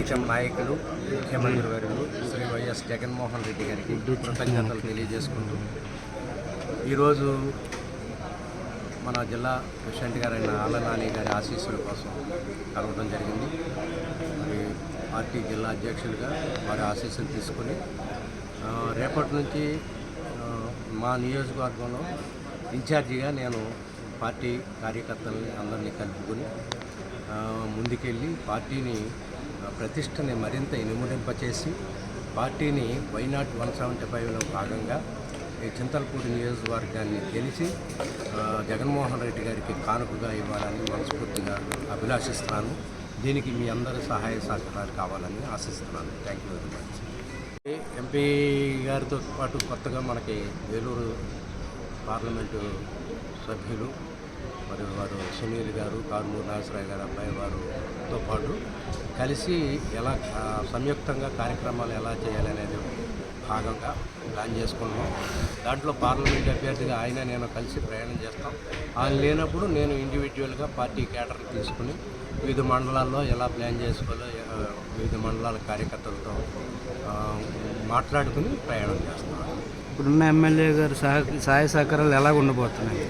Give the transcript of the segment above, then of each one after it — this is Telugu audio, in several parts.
ప్రీతం నాయకులు ముఖ్యమంత్రి వర్యులు శ్రీ వైఎస్ జగన్మోహన్ రెడ్డి గారికి కృతజ్ఞతలు తెలియజేసుకుంటూ ఈరోజు మన జిల్లా ప్రెసిడెంట్ గారైన ఆళ్ళ నాని గారి ఆశీస్సుల కోసం కలవడం జరిగింది. మరి పార్టీ జిల్లా అధ్యక్షులుగా వారి ఆశీస్సులు తీసుకుని రేపటి నుంచి మా నియోజకవర్గంలో ఇన్ఛార్జిగా నేను పార్టీ కార్యకర్తలని అందరినీ కలుపుకొని ముందుకెళ్ళి పార్టీని ప్రతిష్టని మరింత ఇనుమడింపచేసి పార్టీని వైనాట్ 175లో భాగంగా ఈ చింతలపూడి నియోజకవర్గాన్ని గెలిచి జగన్మోహన్ రెడ్డి గారికి కానుకగా ఇవ్వాలని మనస్ఫూర్తిగా అభిలాషిస్తున్నాను. దీనికి మీ అందరి సహాయ సహకారాలు కావాలని ఆశిస్తున్నాను. Thank you very much. MP గారితో పాటు కొత్తగా మనకి వేలూరు పార్లమెంటు సభ్యులు మరియు వారు సునీల్ గారు, కారుమూరి నాగేశ్వరరావు గారు అబ్బాయి వారితో పాటు కలిసి ఎలా సంయుక్తంగా కార్యక్రమాలు ఎలా చేయాలనేది భాగంగా ప్లాన్ చేసుకున్నాం. దాంట్లో పార్లమెంట్ అభ్యర్థిగా నేను కలిసి ప్రయాణం చేస్తాం. ఆయన లేనప్పుడు నేను ఇండివిజువల్గా పార్టీ క్యాడర్ని తీసుకుని వివిధ మండలాల్లో ఎలా ప్లాన్ చేసుకోవాలో వివిధ మండలాల కార్యకర్తలతో మాట్లాడుకుని ప్రయాణం చేస్తున్నాను. ఇప్పుడున్న ఎమ్మెల్యే గారు సహాయ సహకారాలు ఎలా ఉండబోతున్నాయి?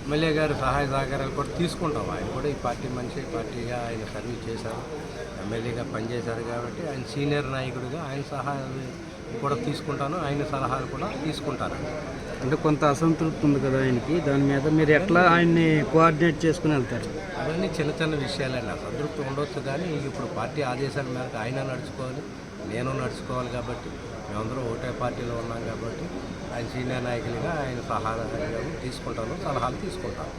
ఎమ్మెల్యే గారు సహాయ సహకారాలు కూడా తీసుకుంటాం. ఆయన కూడా ఈ పార్టీ మనిషి, పార్టీగా ఆయన సర్వీస్ చేశారు, ఎమ్మెల్యేగా పనిచేశారు కాబట్టి ఆయన సీనియర్ నాయకుడిగా ఆయన సహాయాలు కూడా తీసుకుంటాను, ఆయన సలహాలు కూడా తీసుకుంటాను. అంటే కొంత అసంతృప్తి ఉంది కదా ఆయనకి, దాని మీద మీరు ఎట్లా ఆయన్ని కోఆర్డినేట్ చేసుకుని వెళ్తారు? అవన్నీ చిన్న చిన్న విషయాలండి. అసంతృప్తి ఉండొచ్చు కానీ ఇప్పుడు పార్టీ ఆదేశాల మేరకు ఆయన నడుచుకోవాలి, నేను నడుచుకోవాలి. కాబట్టి మేమందరం ఒకటే పార్టీలో ఉన్నాం కాబట్టి ఆయన సీనియర్ నాయకులుగా ఆయన సలహాలు తీసుకుంటాను, సలహాలు తీసుకుంటాను.